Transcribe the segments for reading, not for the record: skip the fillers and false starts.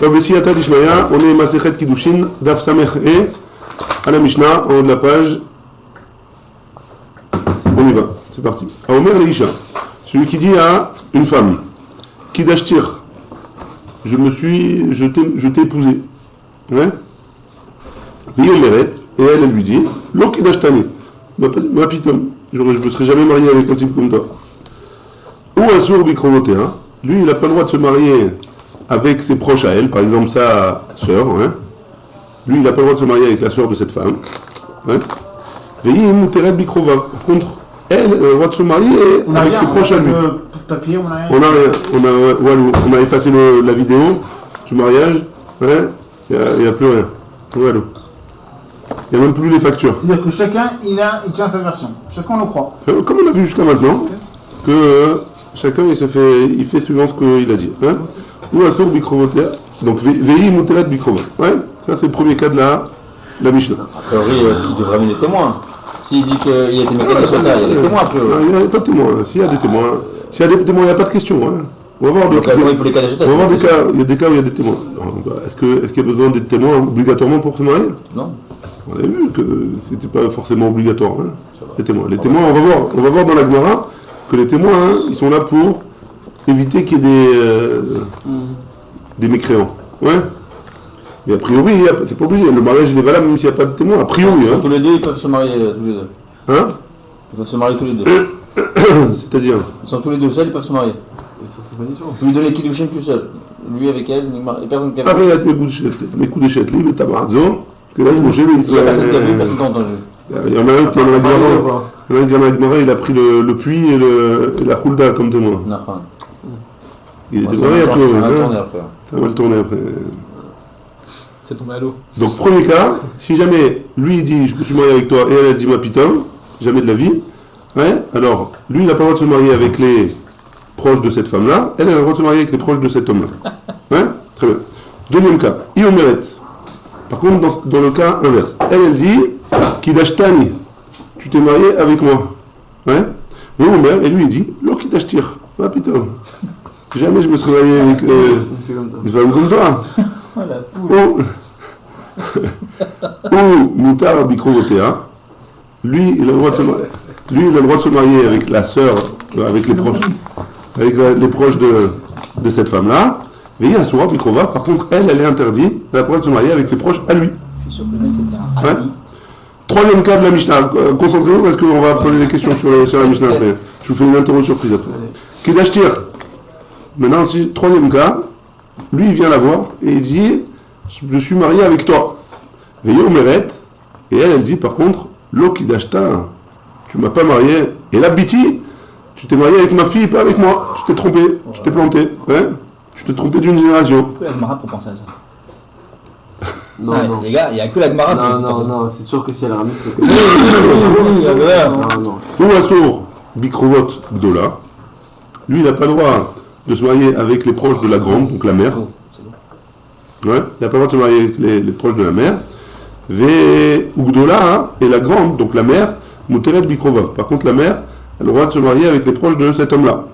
Besiyata d'Ishmaïa, on est Masechet Kiddushin, Daf Samech et à la Mishnah, en haut de la page. On y va, c'est parti. Aomer Leisha, celui qui dit à une femme, Kidashtir, je t'ai épousé. Ouais. Et elle lui dit, Lo Kidashtani, ma pitom, je ne me serais jamais marié avec un type comme toi. Ou un sourd bikrovotéa, lui il n'a pas le droit de se marier avec ses proches à elle, par exemple sa sœur, hein. Lui il n'a pas le droit de se marier avec la sœur de cette femme. Veillez Mouteret Bikrova. Par contre, elle a le droit de se marier avec ses proches à lui. On a effacé la vidéo du mariage, hein. Il n'y a plus rien. Voilà. Il n'y a même plus les factures. C'est-à-dire que chacun il tient sa version. Chacun le croit. Comme on a vu jusqu'à maintenant, que chacun il fait suivant ce qu'il a dit. Hein. Ou un sourd bikrovotéa. Donc veillez Mouteret Bikrova. Ouais. Ça c'est le premier cas de la Mishnah. A priori, il devrait amener des témoins. S'il dit qu'il a été mécanique, il y a des témoins. Il n'y a pas de témoins. S'il y a des témoins, il n'y a pas de question. Hein. On va voir des cas. Il y a des cas où il y a des témoins. Est-ce qu'il y a besoin d'être témoin obligatoirement pour se marier? Non. On a vu que c'était pas forcément obligatoire. Hein, les témoins. Les témoins, on va voir dans la Gemara que les témoins, hein, ils sont là pour éviter qu'il y ait des mécréants. Ouais. Mais a priori, c'est pas obligé. Le mariage il est valable même s'il n'y a pas de témoin. A priori. Hein. Tous les deux, ils peuvent se marier tous les deux. Hein? Ils peuvent se marier tous les deux. C'est-à-dire? Ils sont tous les deux seuls, ils peuvent se marier. Lui donner Kiddushin tout seul. Lui avec elle, et personne qui a vu. Après, mes coups d'échette, lui, le tabarazzo, que là, il mangeait, mais il y a personne qui a vu, personne qui a entendu. Il y en a un qui en a Gemara, il a pris le puits et la khoulda comme témoin. Il était marié après. Ça va le tourner après. C'est tombé à l'eau. Donc, premier cas, si jamais lui il dit je me suis marié avec toi et elle dit ma pitom, jamais de la vie, ouais, alors lui il n'a pas le droit de se marier avec les proches de cette femme-là, elle a le droit de se marier avec les proches de cet homme-là. Ouais, très bien. Deuxième cas, Iomeret. Par contre, dans le cas inverse, elle dit Kidashtani, tu t'es marié avec moi. Ouais, et lui il dit Lo Kidashtir, ma pitom. Jamais je me serais marié avec une femme comme toi. Ou Moutar Bikrovotéa, lui il a le droit de se marier avec la sœur, avec les proches de cette femme-là. Veillez à Soura Bikrova, par contre elle est interdite, elle a le droit de se marier avec ses proches à lui. Ouais. Troisième cas de la Mishnah, concentrez-vous parce qu'on va poser des questions sur la Mishnah après. Je vous fais une interro surprise après. Kidashtir. Maintenant, troisième cas, lui il vient la voir et il dit je suis marié avec toi. Veillez au Meret, et elle dit par contre, Lo Kidashta, tu m'as pas marié. Et là, Biti, tu t'es marié avec ma fille, pas avec moi. Tu t'es trompé, tu t'es planté. Hein, tu t'es trompé d'une génération. Il y a que la Gemara pour penser à ça. Non, non. Les gars, il n'y a que la Gemara pour penser à ça. Non, c'est sûr que si elle a ramené, c'est que... Non. Ou un sourd, Bikrovot Gdola, lui, il n'a pas le droit de se marier avec les proches de la grande, donc la mère. Ouais, il n'a pas le droit de se marier avec les proches de la mère. Ugdola et la grande, donc la mère, Mouteret Bikrovov. Par contre, la mère a le droit de se marier avec les proches de cet homme-là.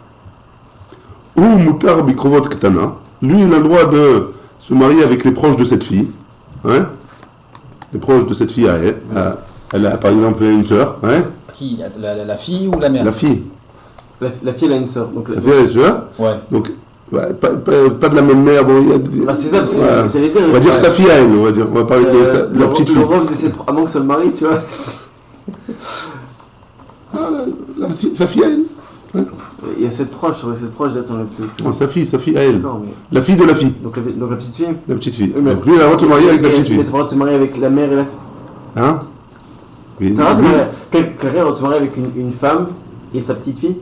Ou Moutar Bikrovot Ktana, lui, il a le droit de se marier avec les proches de cette fille. Hein, les proches de cette fille à elle. Elle a par exemple une sœur. Hein. Qui la fille ou la mère? La fille. La fille, elle a une sœur. Donc la fille a une sœur. Ouais. Donc, ouais, pas de la même mère. Bon, c'est ça, parce que j'allais dire. On va dire sa fille à elle, on va parler de la petite fille. Avant que soit le mari, tu vois. Sa fille à elle. Ouais. Il y a cette proche, j'attends le plus. Non, sa fille à elle. Non, mais... La fille de la fille. Donc la petite fille. La petite fille. Oui, donc lui, il a le droit de se marier avec la petite fille. Il a le droit de se marier avec la mère et la fille. Hein? Quelqu'un a le droit de se marier avec une femme et sa petite fille?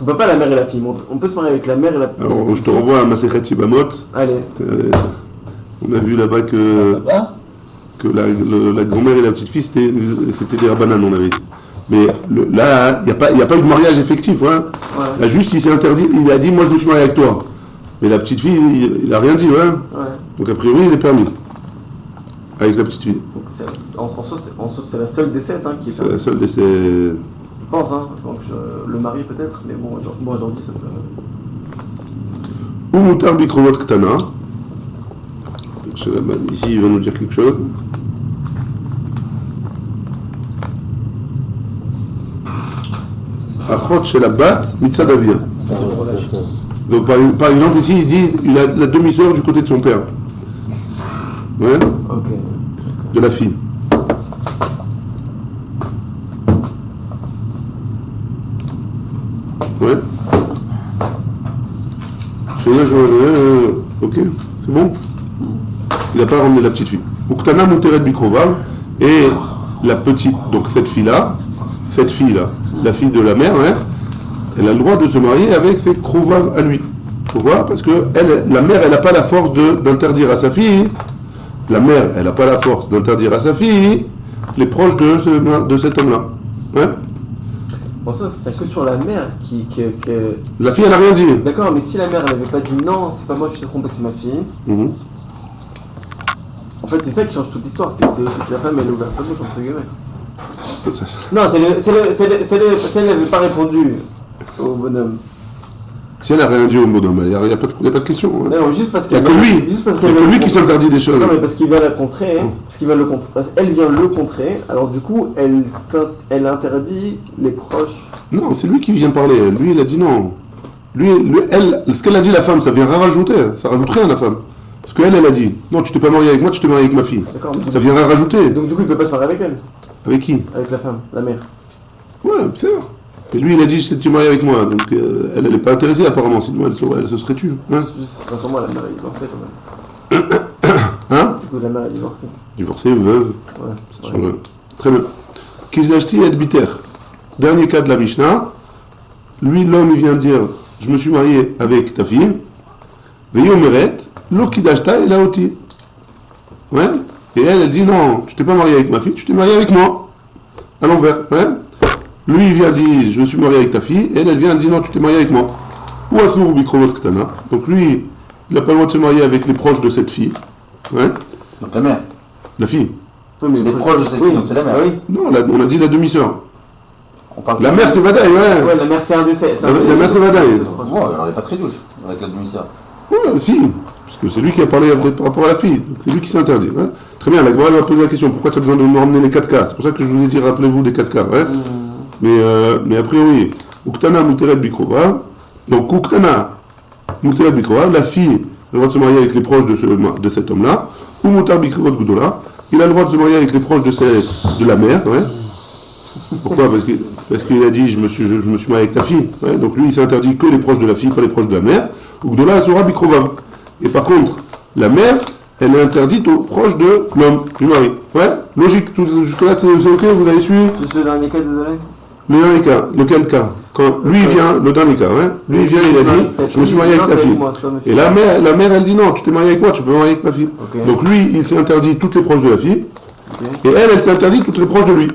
On peut pas la mère et la fille, on peut se marier avec la mère et la petite fille. Alors, je te renvoie à Masechet Yibamot. Allez. On a vu là-bas que la grand-mère et la petite fille, c'était des rabbanan, on avait dit. Mais là, il n'y a pas eu de mariage effectif. Hein. Ouais. Là, juste, il s'est interdit, il a dit, moi je me suis marié avec toi. Mais la petite fille, il n'a rien dit. Ouais. Donc a priori, il est permis. Avec la petite fille. Donc en soi, c'est la seule des 7 qui est permis. C'est la seule des 7. Je pense, donc le mari peut-être, mais bon, aujourd'hui ça peut... Ou Moutar Bikrovot Ktana. Ici, il va nous dire quelque chose. Achot chez la bat, mitzad avia. Donc par exemple ici il dit il a la demi-sœur du côté de son père. Ouais. Ok. De la fille. Ouais. Ok, c'est bon. Il n'a pas ramené la petite fille. Uktana Muteret Bikrovav et la petite, donc cette fille-là, la fille de la mère, hein, elle a le droit de se marier avec ses Krovav à lui. Pourquoi ? Parce que la mère, elle n'a pas la force d'interdire à sa fille. La mère, elle n'a pas la force d'interdire à sa fille les proches de cet homme-là. Hein ? Bon, ça, c'est que sur la mère que... La fille, elle n'a rien dit. D'accord, mais si la mère, elle n'avait pas dit non, c'est pas moi qui t'ai trompé, c'est ma fille. Mhm. En fait, c'est ça qui change toute l'histoire, c'est que la femme, elle a ouvert sa bouche, entre guillemets. Non, si elle n'avait pas répondu au bonhomme. Si elle n'a rien dit au bonhomme, il n'y a pas de question. Hein. Non, juste parce Il n'y a qu'elle que lui. Il n'y a que lui qui s'interdit des choses. Non, mais parce qu'il vient la contrer, elle vient le contrer, alors du coup, elle interdit les proches. Non, c'est lui qui vient parler. Lui, il a dit non. Ce qu'elle a dit la femme, ça vient rajouter. Ça rajoute rien à la femme. Parce qu'elle a dit non, tu t'es pas marié avec moi, tu t'es marié avec ma fille. D'accord, mais Ça vient rajouter. donc du coup, il peut pas se marier avec elle. Avec qui ? Avec la femme, la mère. Ouais, c'est ça. Et lui, il a dit, tu es marié avec moi. Donc, elle n'est pas intéressée, apparemment. Sinon, elle se serait tue. Hein, Pour moi, la mère est divorcée quand même. hein ? Du coup, la mère est divorcée. Divorcée, veuve. Ouais. Sur le... Très bien. Kizlashti et Biter. Dernier cas de la Mishnah. Lui, l'homme, il vient dire, je me suis marié avec ta fille. Veyomeret, lo kidashta et laoti. Ouais. Et elle dit, non, tu t'es pas marié avec ma fille, tu t'es marié avec moi. À l'envers. Ouais. Lui, il vient dire, je me suis marié avec ta fille, et elle vient dire, non, tu t'es marié avec moi. Ou Asmour Bikrovot Ktana. Donc lui, il n'a pas le droit de se marier avec les proches de cette fille. Ouais. Donc la mère. La fille. Oui, mais Les proches de cette fille, donc c'est la mère. Oui. Non, on a dit la demi-sœur. On parle La mère, c'est Vadaï, ouais. Ouais, la mère, c'est un décès. La mère, c'est Vadaï. Bon, alors elle n'est pas très douche avec la demi-sœur. Ouais, si. Parce que c'est lui qui a parlé par rapport à la fille. Donc c'est lui qui s'interdit. Ouais. Très bien, la Gemara va poser la question, pourquoi tu as besoin de me ramener les 4 cas ? C'est pour ça que je vous ai dit, rappelez-vous des 4 cas. Ouais. Mais a priori, Uktana Muteret Bikrova, donc Uktana Muteret Bikrova, la fille a le droit de se marier avec les proches de cet homme-là, ou Mutar Bikrova Goudola, il a le droit de se marier avec les proches de la mère, ouais. Pourquoi ? Parce qu'il a dit je me suis marié avec ta fille, ouais. Donc lui il s'interdit que les proches de la fille, pas les proches de la mère, ou Goudola Asura Bikrova. Et par contre, la mère, elle est interdite aux proches de l'homme, du mari. Ouais, logique, jusque-là c'est ok, vous avez suivi ? Juste le dernier cas, désolé. Le dernier cas, lequel cas ? Quand lui vient, le dernier cas, ouais. Lui vient, il a dit, je me suis marié avec ta fille. Et la mère, elle dit non, tu t'es marié avec moi, tu peux me marier avec ma fille. Okay. Donc lui, il s'est interdit toutes les proches de la fille, et elle s'est interdit toutes les proches de lui.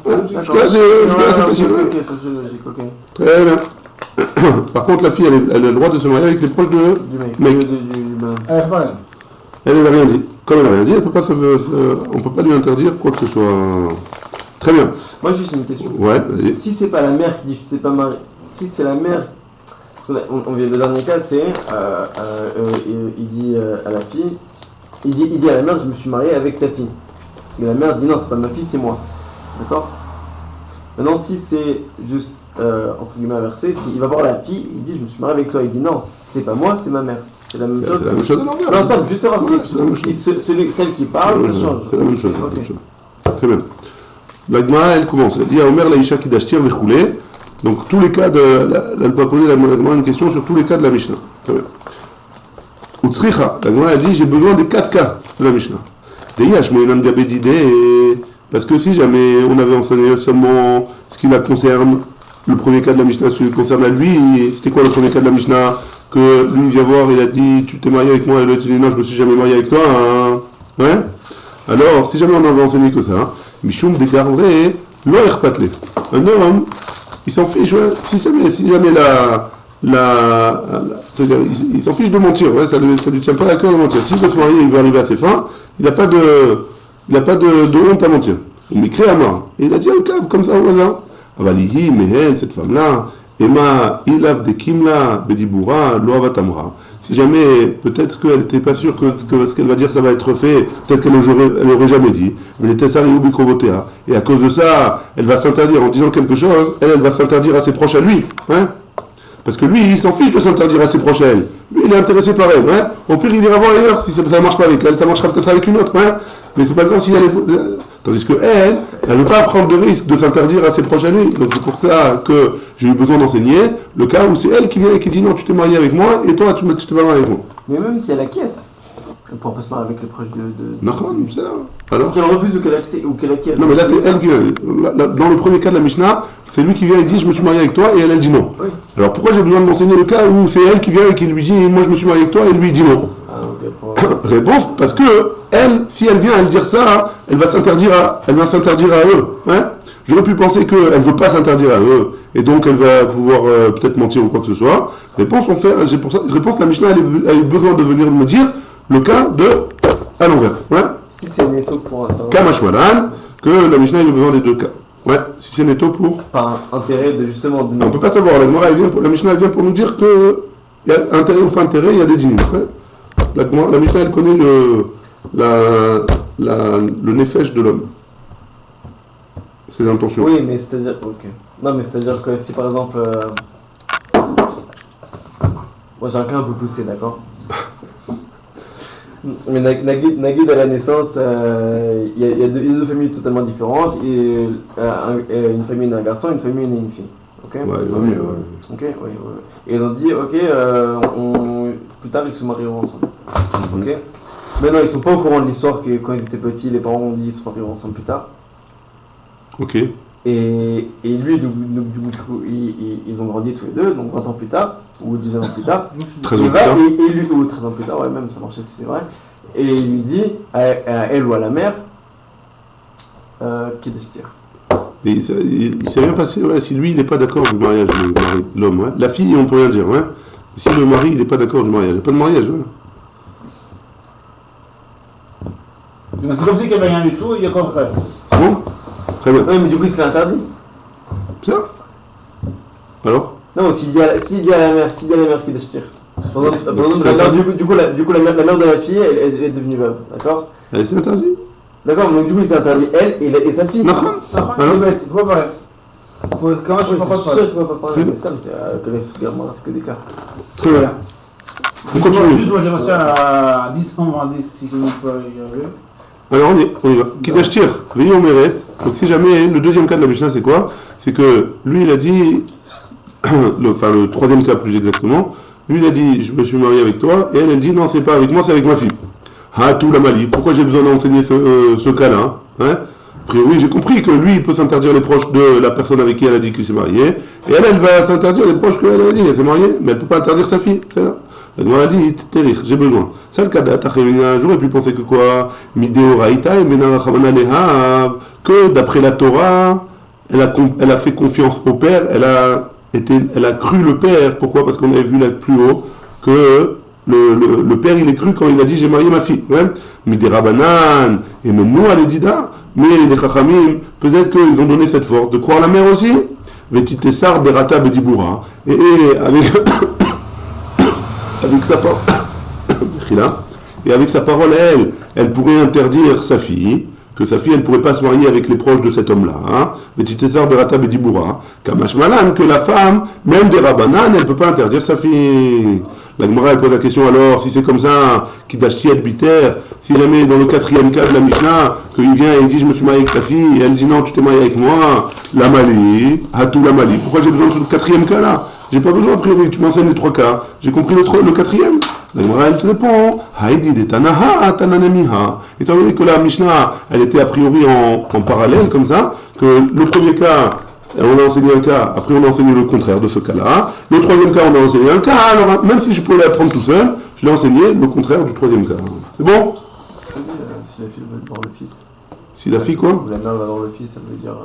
Ouais, jusque-là, c'est facile. Ouais. Ok, ça c'est logique, ok. Très bien. Par contre, la fille, elle a le droit de se marier avec les proches de Du mec. mec. Voilà. Elle n'a rien dit. Comme elle n'a rien dit, on ne peut pas lui interdire quoi que ce soit. Très bien. Moi, juste une question. Ouais, vas-y. Si c'est pas la mère qui dit je sais pas marié, si c'est la mère, on vient le dernier cas, c'est il dit à la fille, il dit à la mère je me suis marié avec ta fille, mais la mère dit non c'est pas ma fille c'est moi, d'accord. Maintenant si c'est juste entre guillemets inversé, il va voir la fille, il dit je me suis marié avec toi, il dit non c'est pas moi c'est ma mère, c'est la même chose. C'est la même chose à l'envers. Non stop, juste savoir Ouais, c'est la même chose. celle qui parle ça change. C'est la même chose. Ok. La même chose. Très bien. La Gemara, elle commence. Elle dit à Omer Laïcha Kidashtir Vechoulé. Donc, tous les cas elle va poser la Gemara une question sur tous les cas de la Mishnah. Très bien. Utsricha, la Gemara, elle dit j'ai besoin des 4 cas de la Mishnah. Deyash, moi, il a une d'idée. Parce que si jamais on avait enseigné seulement ce qui la concerne, le premier cas de la Mishnah, celui qui concerne à lui, c'était quoi le premier cas de la Mishnah ? Que lui vient voir, il a dit tu t'es marié avec moi, et l'autre il dit non, je me suis jamais marié avec toi. Hein. Ouais ? Alors, si jamais on avait enseigné que ça, Mishum déclarerait l'oerpatlé. Un homme, il s'en fiche, ouais, si jamais c'est-à-dire, il s'en fiche de mentir, ouais, ça lui tient pas à cœur de mentir. S'il veut se marier, il veut arriver à ses fins, il n'a pas de honte à mentir. Il m'écrit à mort. Et il a dit un câble comme ça au hasard. Avalihi, mais elle, cette femme-là, Emma, Ilav de Kimla, Bedibura, Loavatamra. si jamais, peut-être qu'elle n'était pas sûre que ce qu'elle va dire, ça va être fait, peut-être qu'elle n'aurait jamais dit. Et à cause de ça, elle va s'interdire en disant quelque chose, elle va s'interdire à ses proches à lui. Hein. Parce que lui, il s'en fiche de s'interdire à ses proches à elle. Lui, il est intéressé par elle. Hein. Au pire, il ira voir ailleurs. Si ça ne marche pas avec elle, ça marchera peut-être avec une autre. Hein. Mais c'est pas grave si elle est... Tandis que elle ne veut pas prendre de risque de s'interdire à ses proches à lui. Donc c'est pour ça que j'ai eu besoin d'enseigner le cas où c'est elle qui vient et qui dit non, tu t'es marié avec moi et toi, tu t'es pas marié avec moi. Mais même si elle acquiesce, elle pourra pas se marier avec les proches de... Non, c'est ça. Alors Qu'elle refuse ou qu'elle acquiesce. Non, mais là, c'est elle qui vient. Dans le premier cas de la Mishnah, c'est lui qui vient et dit je me suis marié avec toi et elle dit non. Oui. Alors pourquoi j'ai besoin de m'enseigner le cas où c'est elle qui vient et qui lui dit moi je me suis marié avec toi et lui dit non? Ah, ok. Réponse, parce que elle, si elle vient à dire ça, elle va s'interdire à eux. Hein. J'aurais pu penser qu'elle ne veut pas s'interdire à eux, et donc elle va pouvoir peut-être mentir ou quoi que ce soit. Réponse, la Mishnah, elle a eu besoin de venir me dire le cas de à l'envers. Ouais. Si c'est netto pour un... Kamashmalan, que la Mishnah a eu besoin des deux cas. Ouais, si c'est netto pour... Par intérêt de justement... On ne peut pas savoir, la Mishnah elle vient pour nous dire que il y a intérêt ou pas intérêt, il y a des dîmes. Ouais. La Mishnah, elle connaît le nefesh de l'homme. Ses intentions. Oui, mais c'est-à-dire... Ok. Non, mais c'est-à-dire que si par exemple... Moi j'ai un cas un peu poussé, d'accord. Mais Nagid à la naissance, il y a deux familles totalement différentes. Et, une famille d'un garçon, une famille d'une fille. Ok. Ouais. Ok, oui. Et ils ont dit, ok, plus tard ils se marieront ensemble. Ok. Maintenant ils sont pas au courant de l'histoire que quand ils étaient petits, les parents ont dit ils se marieront ensemble plus tard. Ok. Et lui, du coup, ils ont grandi tous les deux, donc 20 ans plus tard, ou 10 ans plus tard. 13 ans plus tard. Et lui, ou 13 ans plus tard, ouais, même ça marchait si c'est vrai. Et il lui dit, à elle ou à la mère, qui déchire. Il s'est rien passé, ouais, si lui il n'est pas d'accord du mariage, l'homme. Ouais. La fille, on peut rien dire. Ouais. Si le mari il n'est pas d'accord du mariage, il n'y a pas de mariage. Ouais. C'est comme si qu'il n'y avait rien du tout, il y a qu'un frère. C'est bon? Très bien. Oui, mais du coup, il serait interdit. C'est ça? Alors? Non, s'il dit à la mère qui déchire. Par exemple, du coup, la mère de la fille, elle est devenue veuve, d'accord? C'est interdit? D'accord, donc du coup, il s'est interdit elle et sa fille. Non. Alors, c'est pas pareil. Comment je comprends pas? C'est sûr que tu vas pas parler, mais ça, c'est que des cas. Très bien. On Juste, continue. moi j'aimerais ça à 10 ans, à 10 si on peut y arriver. Alors on y va. Kidashtir, veillez au méret. Donc si jamais, le deuxième cas de la Mishnah c'est quoi? C'est que lui il a dit, le troisième cas plus exactement, lui il a dit je me suis marié avec toi, et elle dit non c'est pas avec moi, c'est avec ma fille. Ah tout la Mali, pourquoi j'ai besoin d'enseigner ce cas-là hein? A priori j'ai compris que lui il peut s'interdire les proches de la personne avec qui elle a dit qu'il s'est marié, et elle va s'interdire les proches qu'elle a dit qu'elle s'est mariée, mais elle ne peut pas interdire sa fille, c'est ça. La Gemara dit, Terich, j'ai besoin. Ça le cas d'Atachemina, j'aurais pu penser que quoi? Mideoraïta et Menarachamana Lehav, que d'après la Torah, elle a fait confiance au père, elle a cru le père. Pourquoi? Parce qu'on avait vu là plus haut que le père il est cru quand il a dit j'ai marié ma fille. Ouais? Miderabanan, et même nous à l'Edida, mais les Chachamim, peut-être qu'ils ont donné cette force de croire la mère aussi. Vetitesar Berata Bedibura. Et avec. avec sa parole, elle pourrait interdire sa fille, que sa fille, elle ne pourrait pas se marier avec les proches de cet homme-là. Vetitesar Berata Bedibura. Kamashmalan, que la femme, même des Rabbanan, elle ne peut pas interdire sa fille. La Gemara, elle pose la question alors, si c'est comme ça, Kidashti Biter, si jamais dans le quatrième cas de la Mishnah, qu'il vient et il dit je me suis marié avec ta fille, et elle dit non, tu t'es marié avec moi, la Mali, Hatou la Mali. Pourquoi j'ai besoin de ce quatrième cas-là? J'ai pas besoin a priori, tu m'enseignes les trois cas. J'ai compris le quatrième. La Gemara, elle te répond, Haïdi de Tanaha, Tananemiha. Étant donné que la Mishnah, elle était a priori en parallèle, comme ça, que le premier cas, on a enseigné un cas, après on a enseigné le contraire de ce cas-là. Le troisième cas, on a enseigné un cas, alors même si je pouvais l'apprendre tout seul, je l'ai enseigné le contraire du troisième cas. C'est bon? Si la fille veut voir le fils. Si la fille quoi? La mère va voir le fils, ça veut dire...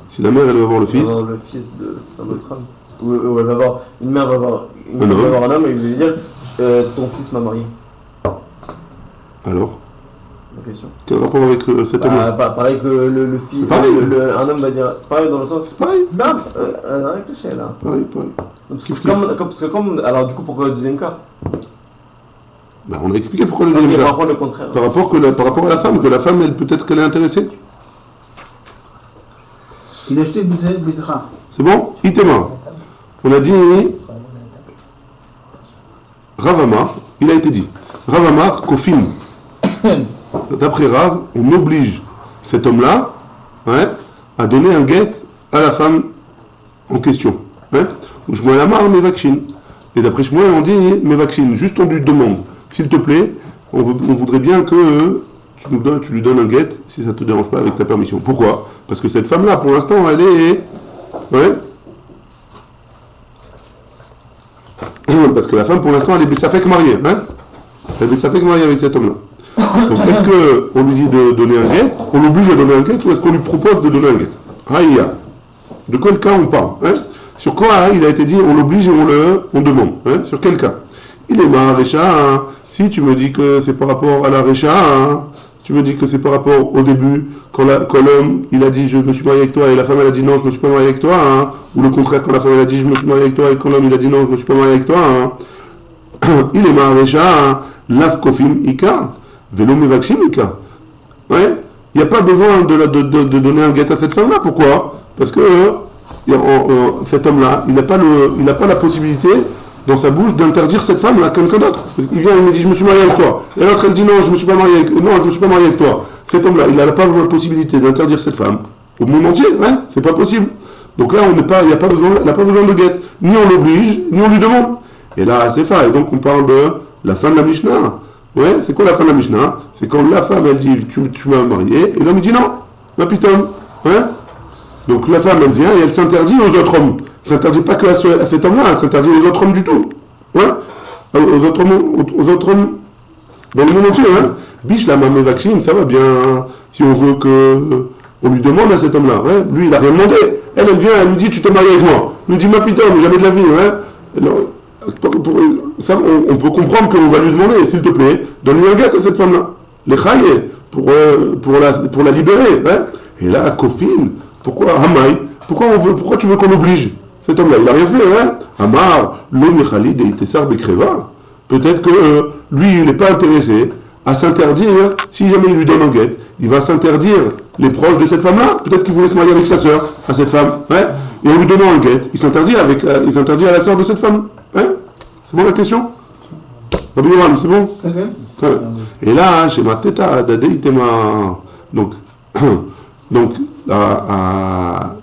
Si la mère, elle va voir le fils? Elle va voir le fils d'un autre homme. Ou elle va voir... Une mère va voir un homme et il va lui dire ton fils m'a marié. Alors? La question. Quel rapport avec cet homme? Pareil que le fils... C'est pareil. Un homme va dire... C'est pareil dans le sens... C'est pareil. C'est pareil. Réfléchis là. Pareil. Parce que comme... Alors du coup, pourquoi le deuxième cas? Ben, on a expliqué pourquoi le Ok, deuxième par cas. rapport au contraire. Par rapport à la femme, elle peut-être qu'elle est intéressée. Il a acheté Bitra. C'est bon? Itema. On a dit Rav Amar, il a été dit. Rav Amar, Kofim. D'après Rav, on oblige cet homme-là, ouais, à donner un guet à la femme en question. Hein? Shmuel Amar, Mevakchin. Et d'après Shmuel, on dit Mevakchin. Juste on lui demande, s'il te plaît, on voudrait bien que tu lui donnes un guet, si ça ne te dérange pas, avec ta permission. Pourquoi? Parce que cette femme-là, pour l'instant, elle est... Ouais. Parce que la femme, pour l'instant, elle est Bessafek mariée. Hein? Elle est Bessafek mariée avec cet homme-là. Donc, est-ce qu'on lui dit de donner un guet, on l'oblige à donner un guet, ou est-ce qu'on lui propose de donner un guet? Aïe. De quel cas on parle? Hein? Sur quoi hein, il a été dit on l'oblige et on demande? Hein? Sur quel cas? Il est mar Récha. Hein? Si tu me dis que c'est par rapport à la Récha, hein? Tu me dis que c'est par rapport au début, quand l'homme il a dit je me suis marié avec toi et la femme elle a dit non je me suis pas marié avec toi, hein? Ou le contraire quand la femme elle a dit je me suis marié avec toi et quand l'homme il a dit non je me suis pas marié avec toi, hein? Il est mar Récha. Hein? Lav kofim ika, velo mevakshim ika. Ouais? Il n'y a pas besoin de donner un guet à cette femme-là. Pourquoi? Parce que cet homme-là, il n'a pas la possibilité dans sa bouche d'interdire cette femme à quelqu'un d'autre. Il vient, il me dit je me suis marié avec toi. Et l'autre elle dit non, je me suis pas marié avec toi. Cet homme-là, il n'a pas la possibilité d'interdire cette femme au monde entier. Hein? C'est pas possible. Donc là, il n'a pas besoin de guet. Ni on l'oblige, ni on lui demande. Et là, c'est ça. Et donc on parle de la fin de la Mishnah. Ouais, c'est quoi la fin de la Mishnah? C'est quand la femme elle dit tu m'as marié et l'homme il dit non, ma piton. Hein? Donc la femme elle vient et elle s'interdit aux autres hommes. Elle ne s'interdit pas que à cet homme-là, elle s'interdit aux autres hommes du tout. Ouais? Aux autres hommes dans le monde entier. Hein? Biche la mamie vaccine, ça va bien. Si on veut que on lui demande à cet homme-là, ouais? Lui il n'a rien demandé. Elle vient, elle lui dit tu t'es marié avec moi. Il lui dit ma piton, jamais de la vie. Ouais? Alors, ça, on peut comprendre qu'on va lui demander, s'il te plaît, donne-lui un guet à cette femme-là. Les chaye, pour la libérer. Hein? Et là, Kofin, pourquoi Hamaï? Pourquoi tu veux qu'on oblige cet homme-là? Il n'a rien fait, hein? Amar, l'homme Khalid et Itessar Bekreva. Peut-être que lui, il n'est pas intéressé à s'interdire, si jamais il lui donne un guet, il va s'interdire les proches de cette femme-là. Peut-être qu'il voulait se marier avec sa sœur, à cette femme. Hein? Et en lui donnant un guet, il s'interdit à la sœur de cette femme. Hein? C'est bon la question? Rabbi Yoram, c'est bon? Ok. Et là, chez ma teta, Itema. Donc,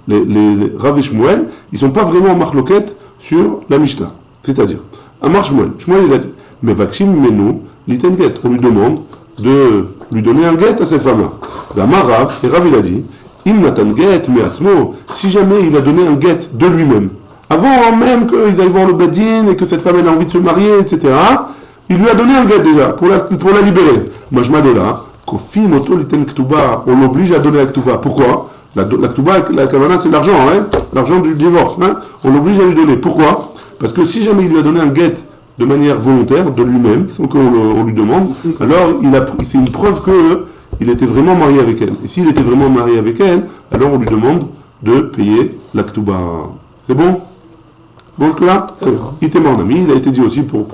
les Rav et Shmuel, ils ne sont pas vraiment en marloquette sur la Mishnah. C'est-à-dire, Amar Shmuel, il a dit, mais Vakshim Menu, l'iten get, on lui demande de lui donner un guet à cette femme-là. Amar Rav, et Rav il a dit, Im Natan get me'atzmo, si jamais il a donné un guet de lui-même, avant même qu'ils aillent voir le Bedin et que cette femme ait envie de se marier, etc., il lui a donné un guet déjà pour la libérer. Moi je m'adonne là. Kofi moto liten ktuba, on l'oblige à donner la ktuba. Pourquoi? La ktuba, la kavana, c'est l'argent, hein? L'argent du divorce. Hein? On l'oblige à lui donner. Pourquoi? Parce que si jamais il lui a donné un guet de manière volontaire, de lui-même, sans qu'on lui demande, alors c'est une preuve qu'il était vraiment marié avec elle. Et s'il était vraiment marié avec elle, alors on lui demande de payer la ktuba. C'est bon? Bon, jusque-là, il était mort ami, il a été dit aussi pour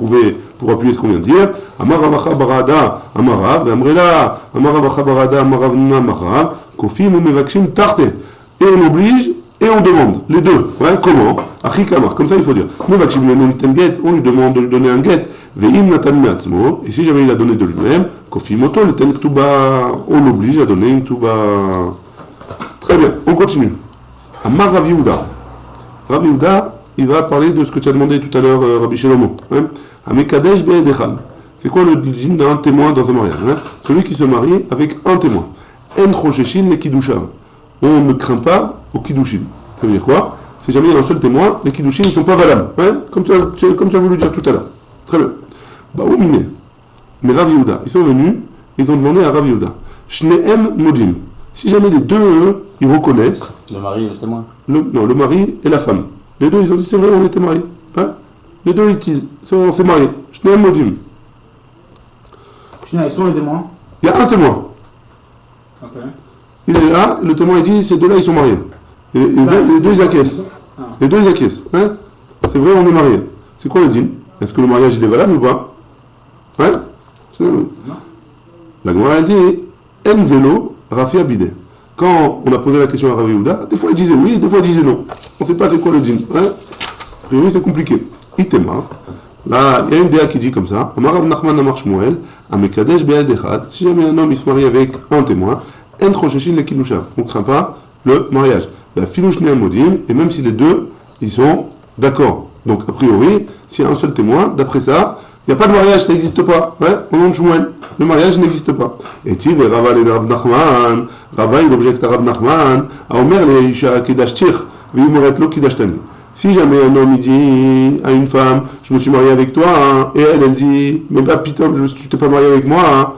appuyer ce qu'on vient de dire. Amara barada, amara, amrela, amara barada, amara namara, kofim ou mevakshim tarte. Et on oblige et on demande. Les deux. Ouais, comment? Achikamar, comme ça il faut dire. Mevakshim le get, on lui demande de lui donner un get. Veim natan meatzmo, et si jamais il a donné de lui-même, kofim oto le ten ktuba, on l'oblige à donner une ktuba. Très bien, on continue. Amar Rav Yehuda. Rav Yehuda, il va parler de ce que tu as demandé tout à l'heure, Rabbi Shlomo. Amekadesh be'edecham. C'est quoi le dîme d'un témoin dans un mariage? Hein? Celui qui se marie avec un témoin. En chosheshin le kiddushav. On ne craint pas au kiddushin. Ça veut dire quoi? Si jamais il y a un seul témoin, les kiddushin ne sont pas valables. Hein? Comme tu as voulu dire tout à l'heure. Très bien. Bah, au miné. Mais Rav Yehuda, ils sont venus, ils ont demandé à Rav Yehuda. Shneem modim. Si jamais les deux, ils reconnaissent. Le mari et le témoin. Le mari et la femme. Les deux, ils ont dit, c'est vrai, on était mariés. Hein? Les deux, ils disent, on s'est mariés. Je n'ai un modim. Ils sont les témoins. Il y a un témoin. Ok. Il est là, le témoin, il dit, ces deux-là, ils sont mariés. Et les deux, ils acquiescent. Les deux, ils acquiescent. Hein? C'est vrai, on est mariés. C'est quoi le dîme? Est-ce que le mariage, il est valable ou pas? Hein? La Gemara a dit En vélo, Rafi Abide. Quand on a posé la question à Rav Yehuda, des fois il disait oui, des fois il disait non. On ne sait pas c'est quoi le din. Hein? A priori c'est compliqué. Itema. Là, il y a une déa qui dit comme ça Amar Rav Nachman Amar Shmuel, Amekadesh Be'ed Echad. Si jamais un homme il se marie avec un témoin, En Chosheshin le Kiddusha. On ne craint pas le mariage. La Filouch Modim, et même si les deux ils sont d'accord. Donc a priori, s'il y a un seul témoin, d'après ça, il n'y a pas de mariage, ça n'existe pas. Ouais, au nom de Shmuel, le mariage n'existe pas. Et tu veux Rava le Rav Nachman, Rava il objecte à Rav Nachman, à Omer le Isha Kidashtir, Vimoret lo Kidashtani. Si jamais un homme il dit à une femme, je me suis marié avec toi, hein, et elle dit, mais bah pitom, tu t'es pas marié avec moi, hein,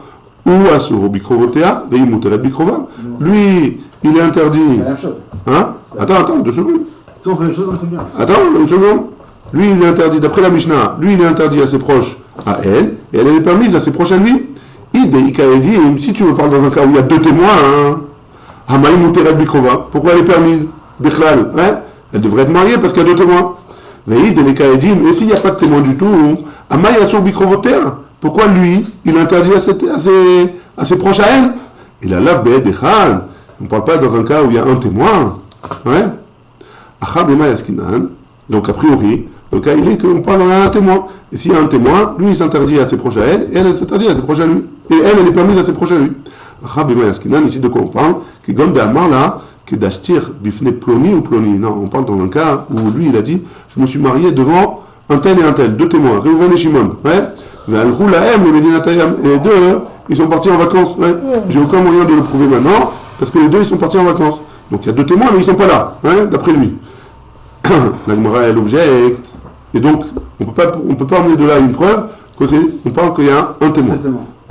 ou à Suro Bikrovotea, Veimuteret Bikrova, lui, il est interdit. C'est la même chose. Hein? Attends, 2 secondes. Si on fait les choses, on fait bien. Attends, une seconde. Lui, il est interdit, d'après la Mishnah, lui, il est interdit à ses proches, à elle, et elle est permise à ses proches à lui. Si tu me parles dans un cas où il y a 2 témoins, pourquoi elle est permise? Bichlal, hein? Elle devrait être mariée parce qu'il y a 2 témoins. Et s'il n'y a pas de témoin du tout, pourquoi lui, il est interdit à ses proches à elle? Il a lave bechal. On ne parle pas dans un cas où il y a un témoin. Ouais? Donc a priori, le cas il est qu'on parle d'un témoin. Et s'il y a un témoin, lui il s'interdit à ses proches à elle, et elle s'interdit à ses proches à lui. Et elle est permise à ses proches à lui. Ici de quoi on parle? Que Gombe Amar là, que d'Ashtir bifne ploni ou ploni. Non, on parle dans un cas où lui il a dit je me suis marié devant un tel et un tel, 2 témoins, Reuven et Shimon. Ouais? Et les 2, ils sont partis en vacances. Ouais? J'ai aucun moyen de le prouver maintenant, parce que les 2 ils sont partis en vacances. Donc il y a 2 témoins, mais ils ne sont pas là, hein, d'après lui. La Gemara elle objecte. Et donc, on peut pas emmener de là une preuve qu'on parle qu'il y a un témoin.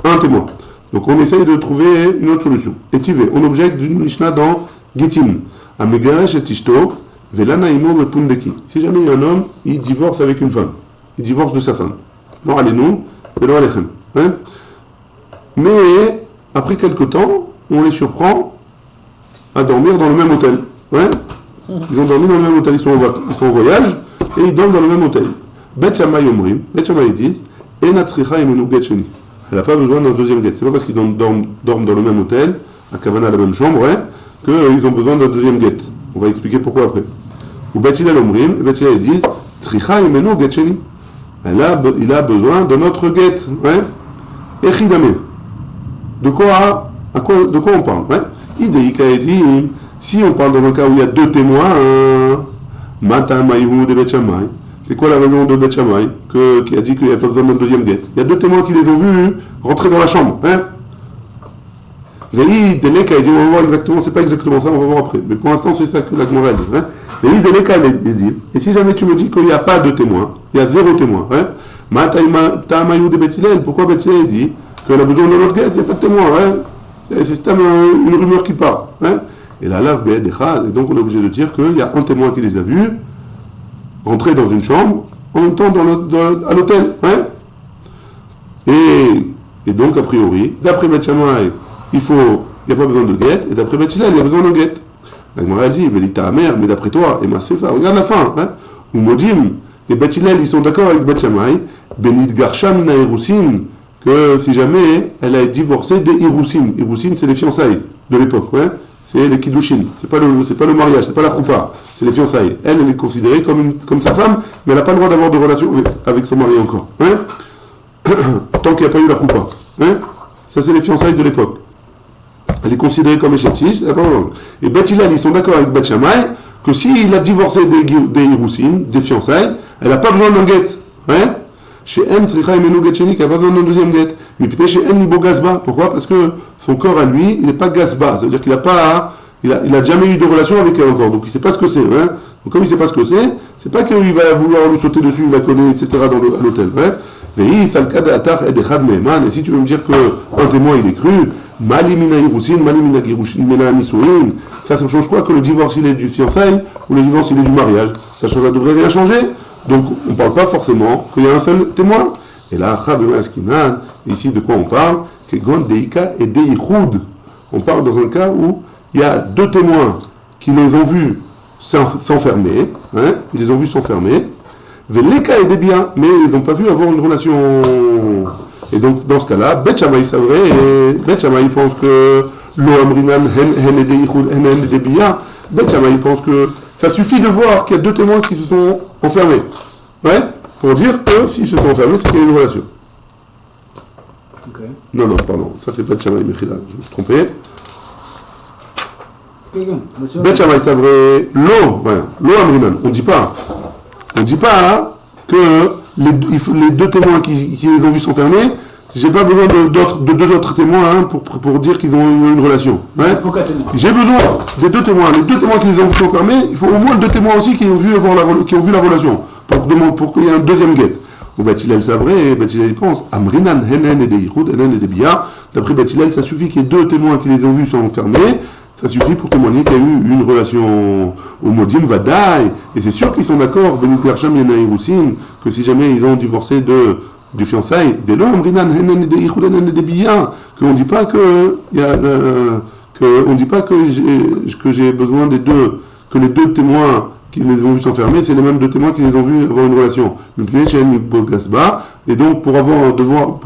Un témoin. Donc on essaye de trouver une autre solution. Et tu veux, on objecte d'une Mishnah dans Gittin. Amegaresh et Tishto, Velana Imo Repundeki. Si jamais il y a un homme, il divorce avec une femme. Il divorce de sa femme. Non, allez-nous, velo alechem. Mais, après quelque temps, on les surprend à dormir dans le même hôtel. Ouais? Ils ont dormi dans le même hôtel, ils sont en voyage, et ils dorment dans le même hôtel. Bet Shammai Omrim, Bet Shammai ils disent, Ena tzricha yemenu get sheni. Elle n'a pas besoin d'un deuxième get. C'est pas parce qu'ils dorment dans le même hôtel, à Kavana, la même chambre, ouais, qu'ils ont besoin d'un deuxième get. On va expliquer pourquoi après. Ou Bet Hillel Omrim, et Bet Hillel ils disent, tzricha yemenu get sheni. Il a besoin d'un autre get, ouais. Echidame. De quoi on parle, ouais. Ideika edim. Si on parle dans un cas où il y a 2 témoins, Mata Maïhou de Bet Shammai, c'est quoi la raison de Bet Shammai qui a dit qu'il n'y a pas besoin d'un deuxième guet? Il y a 2 témoins qui les ont vus rentrer dans la chambre. Hein? Vei Deleka, il dit, on va voir exactement, c'est pas exactement ça, on va voir après. Mais pour l'instant, c'est ça que la Gemara dit. Hein? Vei Deleka, il dit, et si jamais tu me dis qu'il n'y a pas de témoins, il y a 0 témoin, hein? Mata Maïhou de Bet Hillel, pourquoi Bet Hillel dit qu'elle a besoin d'un autre guet? Il n'y a pas de témoin, hein? C'est une rumeur qui part. Hein? Et la lave et donc on est obligé de dire qu'il y a un témoin qui les a vus rentrer dans une chambre en même temps à l'hôtel. Hein? Et donc a priori, d'après Bet Shammai, il n'y a pas besoin de guet, et d'après Bet Hillel, il y a besoin de guet. La Gemara dit, Velita Amer, mais d'après toi, et ma Sefa, regarde la fin. Hein? Ou Modim, et Bet Hillel, ils sont d'accord avec Bet Shammai, Benit Garsham na Irusin, que si jamais elle a divorcé des Irusin. Irusin, c'est les fiançailles de l'époque. Ouais? C'est les kiddushin, c'est pas le mariage, c'est pas la choupa, c'est les fiançailles. Elle est considérée comme sa femme, mais elle n'a pas le droit d'avoir de relation avec son mari encore. Hein? Tant qu'il n'y a pas eu la choupa. Hein? Ça, c'est les fiançailles de l'époque. Elle est considérée comme échétige, elle n'a pas le droit. Et Bet Hillel, ils sont d'accord avec Bet Shammai que s'il a divorcé des Irusin, des fiançailles, elle n'a pas besoin d'un guet. Hein? Chez M, Tricha Emenu Getcheni, qui n'a pas besoin d'un deuxième guet. Mais peut-être chez M, Nibo Gazba. Pourquoi? Parce que son corps à lui, il n'est pas Gazba. Ça veut dire qu'il n'a jamais eu de relation avec elle encore. Donc il ne sait pas ce que c'est. Hein? Donc comme il ne sait pas ce que c'est pas qu'il va vouloir lui sauter dessus, il la connaît, etc. à l'hôtel. Hein? Et si tu veux me dire qu'un témoin il est cru, Malimina Irusin, Malimina Girushin, Nisuin, ça change quoi que le divorce il est du fiançailles ou le divorce il est du mariage? Ça ne devrait rien changer. Donc, on ne parle pas forcément qu'il y a un seul témoin. Et là, ici, de quoi on parle? Que Gon Deika et Deichoud. On parle dans un cas où il y a 2 témoins qui les ont vus s'enfermer. Hein? Ils les ont vus s'enfermer. Veleka et des biens, mais ils n'ont pas vu avoir une relation. Et donc, dans ce cas-là, Bet Shammai, c'est vrai, et Bet Shammai pense que Lo Amrinan Hen Ede Yichud Hen Ede Biya. Bet Shammai pense que ça suffit de voir qu'il y a deux témoins qui se sont enfermés. Ouais, pour dire que s'ils se sont enfermés, c'est qu'il y a une relation. Ok. Non, pardon, ça c'est Bet Shammai Mechila, je me suis trompé. Bet Shammai, c'est vrai, Lo Amrinan, on dit pas que les deux témoins qui les ont vus s'enfermer, j'ai pas besoin de deux autres témoins pour dire qu'ils ont eu une relation. Ouais. J'ai besoin des deux témoins. Les deux témoins qui les ont vus s'enfermer, il faut au moins deux témoins aussi qui ont vu la relation pour qu'il y ait un deuxième guet. Ou Bet Hillel, c'est vrai, et Bet Hillel pense Amrinan Henen et des Yichud, Henen et des Biya. D'après Bet Hillel, ça suffit qu'il y ait deux témoins qui les ont vus s'enfermer. Ça suffit pour témoigner qu'il y a eu une relation au Modim Vadaï. Et c'est sûr qu'ils sont d'accord, Benit Gersham Yana Irousin, que si jamais ils ont divorcé du fiançailles, dès lors, Rinan Henen de Yichud Henen de Biya, qu'on ne dit pas que j'ai besoin des deux, que les deux témoins qui les ont vus s'enfermer, c'est les mêmes deux témoins qui les ont vus avoir une relation. Et donc, pour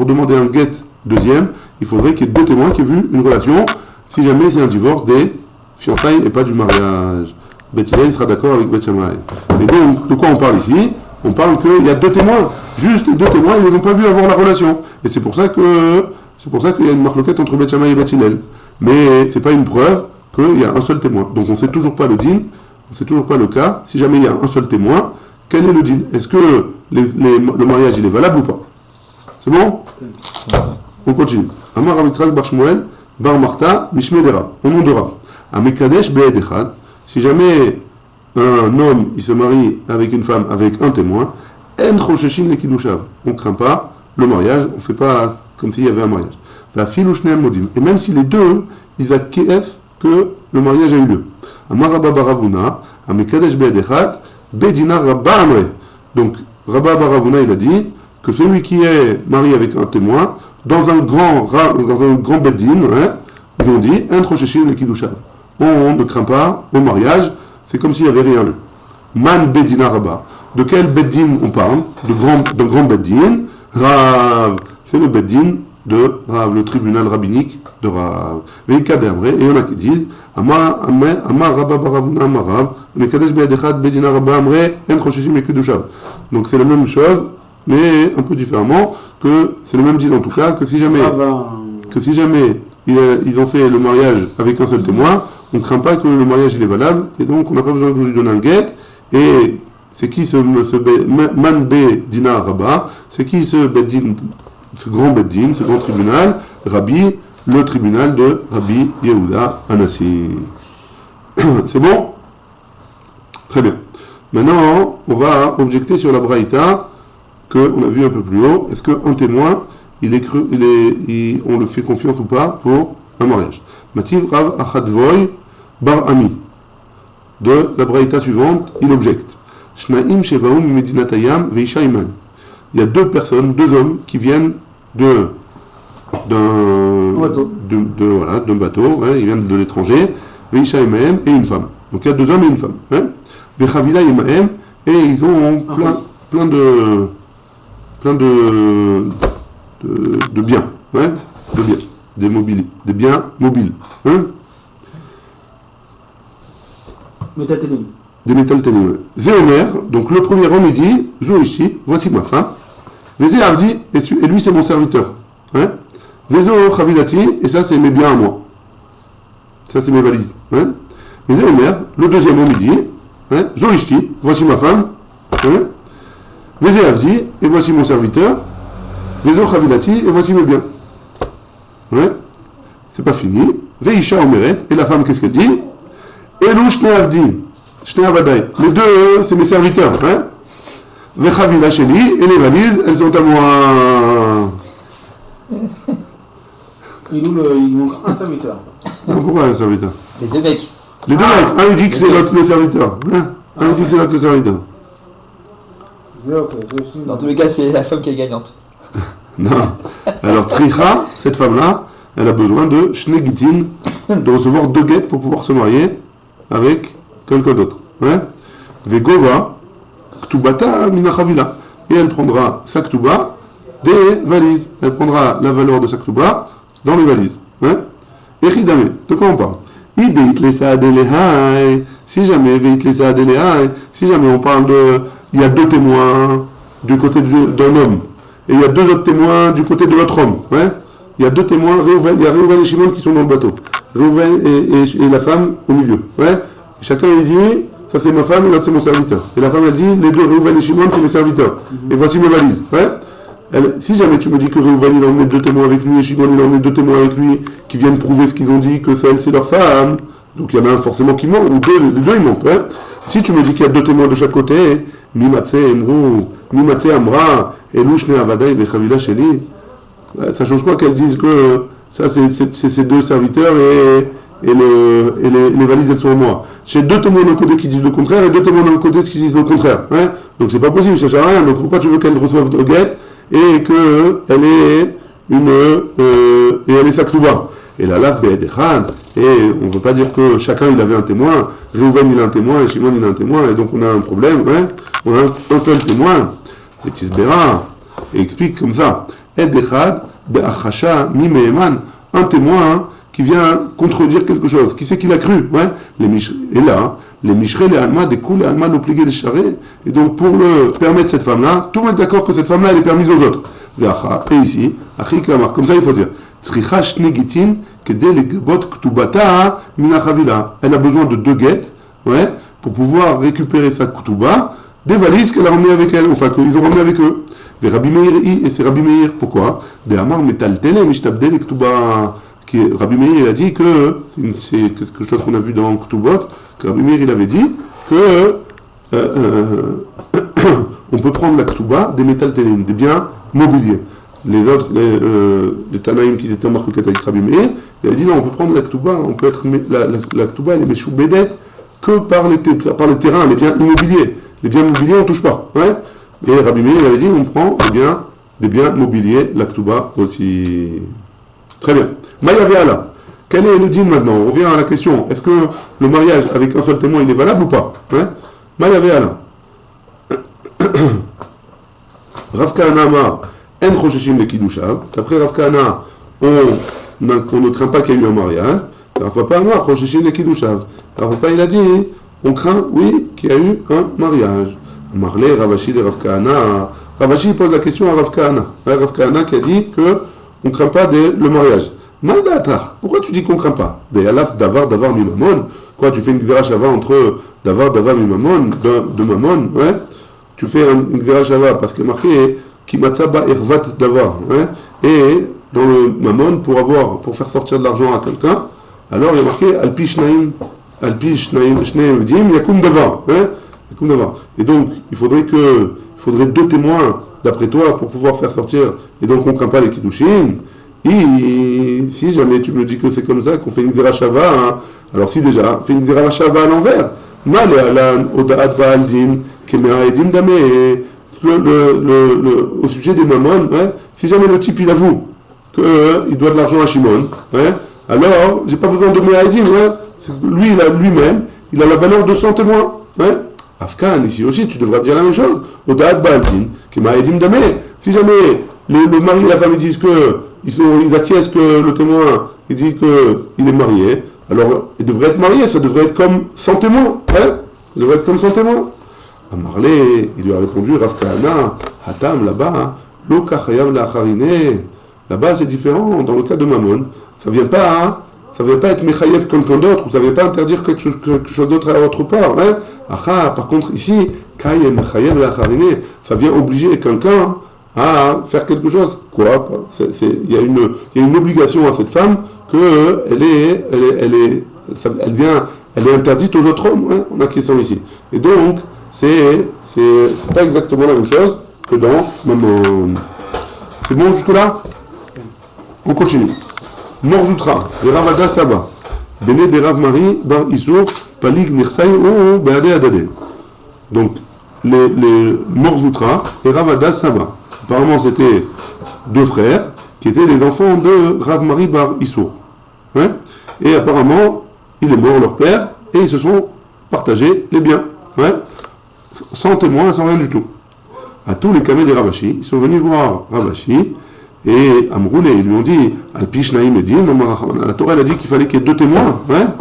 demander un guet deuxième, il faudrait qu'il y ait deux témoins qui aient vu une relation. Si jamais c'est un divorce des fiançailles et pas du mariage. Bet Hillel sera d'accord avec Bet Shammai. Mais donc, de quoi on parle ici? On parle qu'il y a deux témoins. Juste les deux témoins, ils n'ont pas vu avoir la relation. Et c'est pour ça qu'il y a une marloquette entre Bet Shammai et Bet Hillel. Mais c'est pas une preuve qu'il y a un seul témoin. Donc on ne sait toujours pas le din, on ne sait toujours pas le cas. Si jamais il y a un seul témoin, quel est le din? Est-ce que le mariage il est valable ou pas? C'est bon? On continue. Amar Rav Yitzhak bar Shmuel Bar Martha, Mishmedera, au nom de Rav. A Mekadesh Be'ed Echad, si jamais un homme il se marie avec une femme avec un témoin, En Chosheshin le Kiddushav, on ne craint pas le mariage, on ne fait pas comme s'il y avait un mariage. La Filouchneem Modim, et même si les deux, ils acquiescent que le mariage a eu lieu. Amar Rabba Baravuna, A Mekadesh Be'ed Echad, Bedina Rabba Amre. Donc Rabba Baravuna il a dit que celui qui est marié avec un témoin, dans un grand beddin, ils ont dit Introcheshim le Kiddushav. On ne craint pas au mariage, c'est comme s'il n'y avait rien eu. Man Bedina Rabba. De quel beddin on parle? De grand beddin. Rav, c'est le beddin de Rav, le tribunal rabbinique de Rav. Et il y en a qui disent Amar Rabba Baravuna Amar Rav, Mekadesh Be'edechad Bedina Rabba Amre, Introcheshim le Kiddushav. Donc c'est la même chose, mais un peu différemment, que c'est le même dit en tout cas, que si jamais ils ont fait le mariage avec un seul témoin, on ne craint pas que le mariage il est valable, et donc on n'a pas besoin de lui donner un guet, et c'est qui ce Man Bedina Rabba, c'est qui ce grand beddin, ce grand tribunal? Rabbi, le tribunal de Rabbi Yehuda Anassi. C'est bon? Très bien. Maintenant, on va objecter sur la braïta qu'on a vu un peu plus haut. Est-ce qu'un témoin, on le fait confiance ou pas pour un mariage? Mativ Rav Achadvoy Bar Ami. De la braïta suivante, il objecte. Shnaim Shebaum Medinatayam Veisha Iman. Il y a deux personnes, deux hommes qui viennent d'un bateau, ils viennent de l'étranger, Veisha Iman et une femme. Donc il y a deux hommes et une femme. Vechavila Imaem, et ils ont plein de biens, de biens, des biens mobiles, des métaltélim. Zéomer, donc le premier homme il dit, Zoishi, voici ma femme, Vézé Ardi, et lui c'est mon serviteur, Vézo Chavilati, et ça c'est mes biens à moi, ça c'est mes valises, Zéomer, le deuxième homme il dit, Zoishi, voici ma femme, Vézé Avdi, et voici mon serviteur. Vézo Chavilati, et voici mes biens. C'est pas fini. Veisha Omeret, et la femme, qu'est-ce qu'elle dit? Elou Shne Avdi, Shne Avadai. Les deux, c'est mes serviteurs. Vechavila Sheli, et les valises, elles sont à moi. Il manque un serviteur. Pourquoi un serviteur? Les deux mecs. Les deux mecs. Un il dit que c'est l'autre le serviteur. Un il dit que c'est l'autre le serviteur. Dans tous les cas, c'est la femme qui est gagnante. Non. Alors, Tricha, cette femme-là, elle a besoin de Shnegitin, de recevoir deux guettes pour pouvoir se marier avec quelqu'un d'autre. Vegova, Ktubata Minachavila. Et elle prendra sa Ktuba des valises. Elle prendra la valeur de sa Ketouba dans les valises. Hein? Echidame, de quoi on parle? Si jamais, si jamais on parle de, il y a deux témoins du côté d'un homme, et il y a deux autres témoins du côté de l'autre homme, ouais? Il y a deux témoins, il y a Réhouven et Shimon qui sont dans le bateau, Réhouven et la femme au milieu, ouais? Chacun il dit, ça c'est ma femme et l'autre c'est mon serviteur. Et la femme elle dit, les deux Réhouven et Shimon c'est mes serviteurs, et voici mes valises, ouais? Si jamais tu me dis que Réhouven il emmené deux témoins avec lui et Shimon il emmené deux témoins avec lui qui viennent prouver ce qu'ils ont dit, que c'est leur femme, donc il y en a un forcément qui ment, ou les deux ils mentent. Ouais. Si tu me dis qu'il y a deux témoins de chaque côté, Mimatse Emru, Mimatse Amra, Elouchne Avadai Bechavila Sheli, ça change quoi qu'elles disent que ça c'est ces deux serviteurs et les valises elles sont à moi. J'ai deux témoins d'un côté qui disent le contraire et deux témoins d'un côté qui disent le contraire. Ouais. Donc c'est pas possible, ça sert à rien. Donc pourquoi tu veux qu'elle reçoive de guette et qu'elle est et elle est sa Ketouba. Et la lave Be'edechad, et on ne peut pas dire que chacun il avait un témoin, Réhouven il a un témoin, et Shimon il a un témoin, et donc on a un problème, ouais, on a un seul témoin, et Tisbera, et explique comme ça, Edechad Be'achasha Mimeeman, un témoin qui vient contredire quelque chose, qui c'est qu'il a cru, ouais, et là, les Mishrei, les Alma, des coups, les Alma l'obligé de charrer, et donc pour le permettre cette femme-là, tout le monde est d'accord que cette femme-là elle est permise aux autres. Et ici, comme ça il faut dire, elle a besoin de deux guettes, ouais, pour pouvoir récupérer sa Ketouba des valises qu'elle a ramenées avec elle, enfin qu'ils ont ramenées avec eux. Et c'est Rabbi Meir, pourquoi? Rabbi Meir il a dit que, c'est quelque chose qu'on a vu dans Ketubot, que Rabbi Meir il avait dit que on peut prendre la Ketouba des métaltélim, des biens mobiliers. Les autres, les Tanaïm qui étaient en marque avec Rabbi Meir, il a dit non, on peut prendre la Ketouba, on peut être la Ketouba elle est Meshoubedet que par les terrains, les biens immobiliers. Les biens mobiliers on ne touche pas. Ouais. Et Rabbi Meir il avait dit on prend des biens mobiliers, la Ketouba aussi. Très bien. Maïavéala. Quel est le din maintenant? On revient à la question. Est-ce que le mariage avec un seul témoin il est valable ou pas? Ouais. Maïavéala. Rav Kahana Amar, En Chosheshim le Kiddushav. D'après Rav Kahana, on ne craint pas qu'il y ait eu un mariage. Rav Papa Amar, Chosheshim le Kiddushav. Rav Papa il a dit, on craint, oui, qu'il y a eu un mariage. Marley, Ravashi de Rav Kahana. Ravashi pose la question à Rav Kahana. Rav Kahana qui a dit que on ne craint pas le mariage. Maïdatar, pourquoi tu dis qu'on ne craint pas? Deyalaf, Davar, Mimamon. Quoi, tu fais une Gzerashava entre Davar, Mimamon, de Mamon, ouais? Tu fais une Gzerashava parce qu'il est marqué Kimatsaba Ervat Davar, ouais? Et dans le Mamon, pour faire sortir de l'argent à quelqu'un, alors il est marqué Alpi Shnaim, Shneim, Yakum Davar, ouais? Yakum Davar. Et donc, il faudrait deux témoins d'après toi pour pouvoir faire sortir, et donc on ne craint pas les Kiddushin. Et si jamais tu me dis que c'est comme ça, qu'on fait une Gzerashava, hein, alors si déjà, fais une Gzerashava à l'envers. Mal alan odaat ba'aldin kemea edim dame. Au sujet des mamon, hein, si jamais le type il avoue qu'il doit de l'argent à Shimon, hein, alors j'ai pas besoin de mea edim, hein, lui lui-même, il a la valeur de 100 témoins. Hein. Afkan, ici aussi, tu devrais dire la même chose. Odaat ba'aldin kemea edim dame. Si jamais le mari et la femme ils disent que ils acquiescent que le témoin il dit qu'il est marié, alors il devrait être marié, ça devrait être comme 100 témoins, hein? Il devrait être comme 100 témoins. À Marley, il lui a répondu, Rav Kahana, Hatam là-bas, Lo kachayav la'acharine, là-bas c'est différent, dans le cas de Mammon, ça vient pas être mechayev comme tant d'autres, ça vient pas interdire quelque chose d'autre à autre part, hein? Aha, par contre ici, kayem mechayev la'acharine, ça vient obliger quelqu'un à faire quelque chose. Quoi? Il y a une obligation à cette femme qu'elle est interdite aux autres hommes, hein, en acquiesçant ici. Et donc, c'est pas exactement la même chose que dans Mammon. C'est bon jusque-là? On continue. Morzoutra, de Ravada Saba, Bene de Rav Mari, Bar Issour, Palig Nirsai ou Beade Adade. Donc, les Morzoutra et Ravada Saba. Apparemment, c'était deux frères qui étaient les enfants de Rav Mari Bar Issour. Ouais. Et apparemment, il est mort leur père et ils se sont partagés les biens. Ouais. Sans témoin, sans rien du tout. à tous les camés des Ravashi, ils sont venus voir Ravashi, et Amroulé, ils lui ont dit, Alpish Naïm Edim, la Torah elle a dit qu'il fallait qu'il y ait 2 témoins, hein.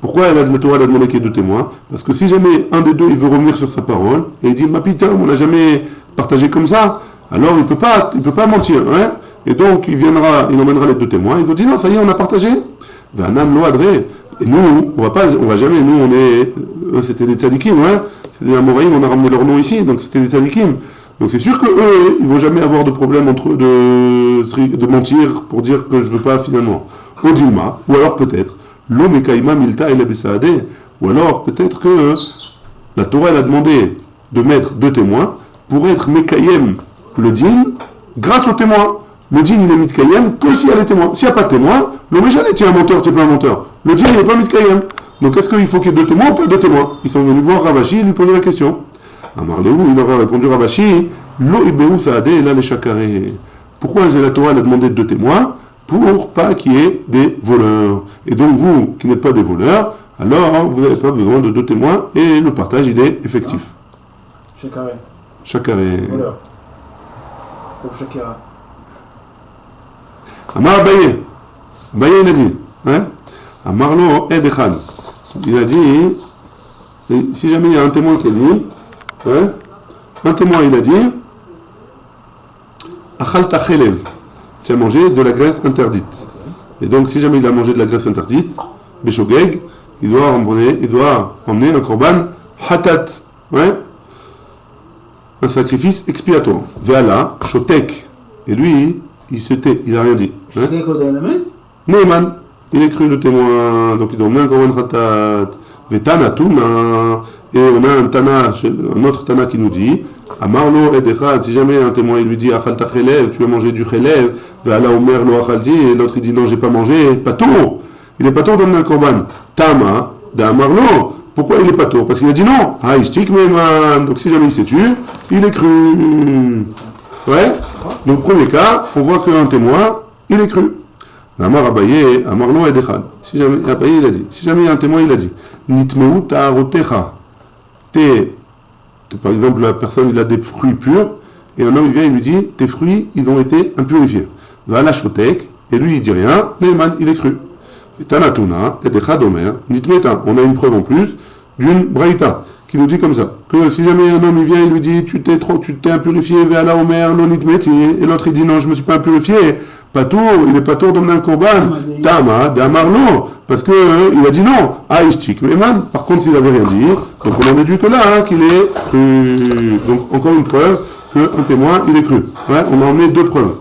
Pourquoi la Torah a demandé qu'il y ait 2 témoins? Parce que si jamais un des deux il veut revenir sur sa parole, et il dit, ma putain, on n'a jamais partagé comme ça, alors il peut pas mentir, hein. Et donc il emmènera les 2 témoins, il va dire, non, ça y est, on a partagé. Et nous, on va jamais, c'était des tzadikim, hein. C'était des Amoraïm, on a ramené leur nom ici, donc c'était des tzadikim. Donc c'est sûr qu'eux, ils vont jamais avoir de problème entre eux de mentir pour dire que je veux pas finalement. Odilma, ou alors peut-être, l'Omekaïma Milta et l'Abessaadé, ou alors peut-être que la Torah elle a demandé de mettre 2 témoins pour être Mekayem le din grâce aux témoins. Le din il est Mitkayem que s'il y a les témoins. S'il n'y a pas de témoins, l'Omejane tu es un menteur, tu n'es pas un menteur. Le din il n'est pas Mitkayem. Donc est-ce qu'il faut qu'il y ait 2 témoins ou pas 2 témoins? Ils sont venus voir Ravashi et lui poser la question. Amarlehu, il leur a répondu Ravashi, Lo Ibeu Saadé là les chakaré. Pourquoi la Torah elle a demandé 2 témoins? Pour pas qu'il y ait des voleurs. Et donc vous, qui n'êtes pas des voleurs, alors vous n'avez pas besoin de 2 témoins et le partage il est effectif. Chakaré. Chakaré. Voilà. Pour Shakira. Amar Abaye. Abaye il a dit, hein? Amarlo Edechad. Il a dit, si jamais il y a un témoin qui a dit, hein? Un témoin il a dit, Achalta Chelev. Tu as mangé de la graisse interdite. Et donc, si jamais il a mangé de la graisse interdite, Beshogeg, il doit emmener un korban hatat, ouais, un sacrifice expiatoire. Veala, shotek. Et lui, il a rien dit. Hein? Neyman, il est cru le témoin, donc il doit emmener un korban hatat. Vetana tuna. Et on a un autre Tana qui nous dit, Amarlo Edechad, si jamais un témoin il lui dit Achalta Chelev, tu as mangé du Chelev, Ve'ala Omer lo Achalti, et l'autre il dit non, j'ai pas mangé, patour, il est patour d'emmener un korban. Tama, d'Amarlo, pourquoi il est patour? Parce qu'il a dit non, Haïstik Meman, donc si jamais il s'est tué, il est cru. Ouais, donc premier cas, on voit qu'un témoin, il est cru. Amar Abaye, Amarlo Edechad, si jamais, Abaye il a dit, si jamais un témoin il a dit, Nitmeu ta'arotecha, par exemple, la personne il a des fruits purs, et un homme il vient et lui dit tes fruits ils ont été impurifiés. Va à la chotek, et lui il dit rien, Neyman il est cru. Et Tanatuna, et Dechadomer, Nitmeta, on a une preuve en plus d'une braïta qui nous dit comme ça, que si jamais un homme il vient et lui dit tu t'es impurifié, va à la Omer, non Nitmeti, et l'autre il dit non je me suis pas impurifié, Patour, il est patour d'emmener un korban, Tama, d'Amarlo, parce que il a dit non, Aïstik, Meman, par contre s'il avait rien dit, donc on en déduit que là, hein, qu'il est cru. Donc encore une preuve qu'un témoin, il est cru. Ouais, on a emmené 2 preuves,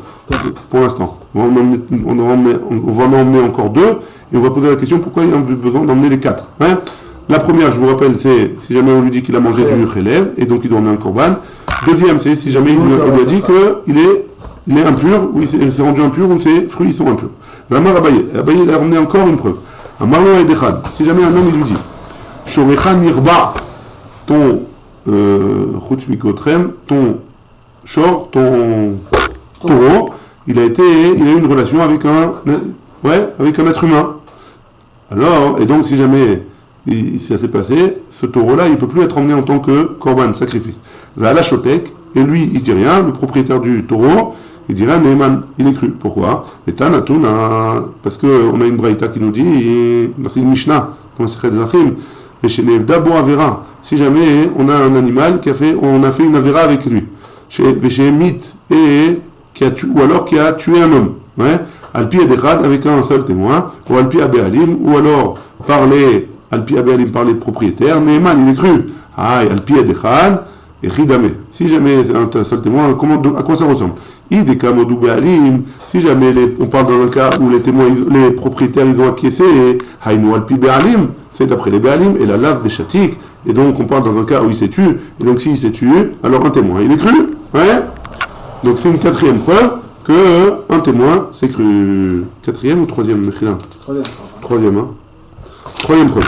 pour l'instant. On va en emmener encore 2, et on va poser la question pourquoi il y a besoin d'emmener les 4. Hein. La première, je vous rappelle, c'est si jamais on lui dit qu'il a mangé du chelev, et donc il doit emmener un korban. Deuxième, c'est si jamais il lui a dit qu'il est impur, ou il s'est rendu impur, ou ses fruits sont impurs. Vraiment, Abaye il a ramené encore une preuve. Un Marlon et Dechad, si jamais un homme il lui dit Shorecha Mirba, ton Chutmikotrem, ton Shor, ton taureau, il a eu une relation avec un être humain. Alors, et donc si jamais ça s'est passé, ce taureau-là, il ne peut plus être emmené en tant que korban, sacrifice. Va la Shotek, et lui, il dit rien, le propriétaire du taureau, il dira Neyman, il est cru. Pourquoi? Et Tanatuna, parce qu'on a une braïta qui nous dit, c'est une Mishnah, dans le secret des Achim, et chez Nevda Bo Avera, si jamais on a un animal on a fait une Avera avec lui, chez Mit, ou alors qui a tué un homme, ouais, Alpi Edechad avec un seul témoin, ou Alpi Abealim, ou alors Alpi Abealim par les propriétaires, Neyman, il est cru. Alpi Edechad, et Ridame. Si jamais un seul témoin, à quoi ça ressemble? Si jamais on parle dans un cas où les propriétaires ils ont acquiescé, Haïnou Alpi Be'alim, c'est d'après les Be'alim, et la lave des chatiques, et donc on parle dans un cas où il s'est tué, et donc s'il s'est tué, alors un témoin, il est cru, ouais. Donc c'est une 4e preuve que un témoin c'est cru. 4e ou 3e, Mechila? 3e, hein. 3e preuve.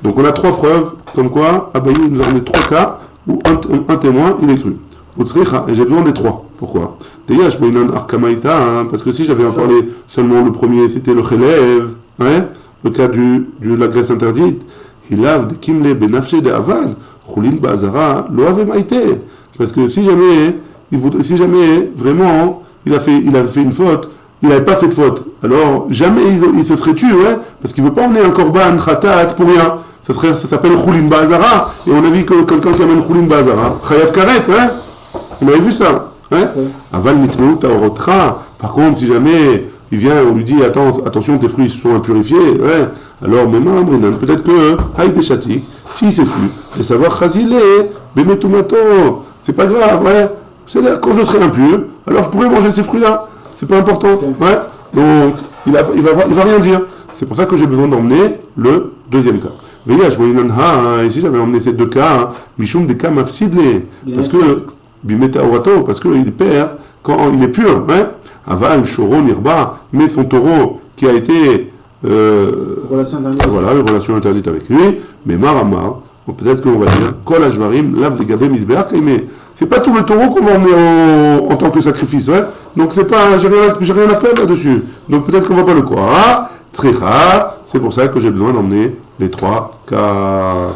Donc on a 3 preuves, comme quoi Abaye nous a donné 3 cas où un témoin il est cru. Et j'ai besoin des 3. Pourquoi? D'ailleurs, je mets une arkamaïta, parce que si j'avais en parlé seulement le premier, c'était le chelev, hein, le cas de la graisse interdite. Hilav de kimle benafshe de aval, Choulin Bazara, Loave Maïté. Parce que si jamais, vraiment, il a fait une faute, il n'avait pas fait de faute, alors jamais il se serait tué, hein, parce qu'il ne veut pas emmener un korban khatat pour rien. Ça s'appelle Choulin Bazara, et on a vu que quelqu'un qui amène Choulin Bazara, Chayav Karet, hein. On avait vu ça, hein. Aval Nitmeu Taorotra. Par contre, si jamais il vient, on lui dit attention, tes fruits sont impurifiés, ouais, alors même peut-être que Haïd Shati, s'il s'est tué, de savoir Chazile, Bemetumato, c'est pas grave, ouais. C'est-à-dire, quand je serai impur, alors je pourrais manger ces fruits-là, c'est pas important, ouais. Donc, il va rien dire. C'est pour ça que j'ai besoin d'emmener le deuxième cas. Veillage, ici j'avais emmené ces deux cas, Mishum des cas mafsidle, parce que, Bimeta Orato, parce qu'il perd quand il est pur, hein. Aval, Shoro, Nirba, mais son taureau qui a été Relation interdite. voilà, une relation interdite avec lui, mais Maramar, peut-être qu'on va dire Kol Ashvarim, Lav Legabé Misbeach, mais c'est pas tout le taureau qu'on va emmener en tant que sacrifice, ouais. Donc c'est pas, j'ai rien à perdre là-dessus. Donc peut-être qu'on va pas le croire. Tricha, c'est pour ça que j'ai besoin d'emmener les trois cas.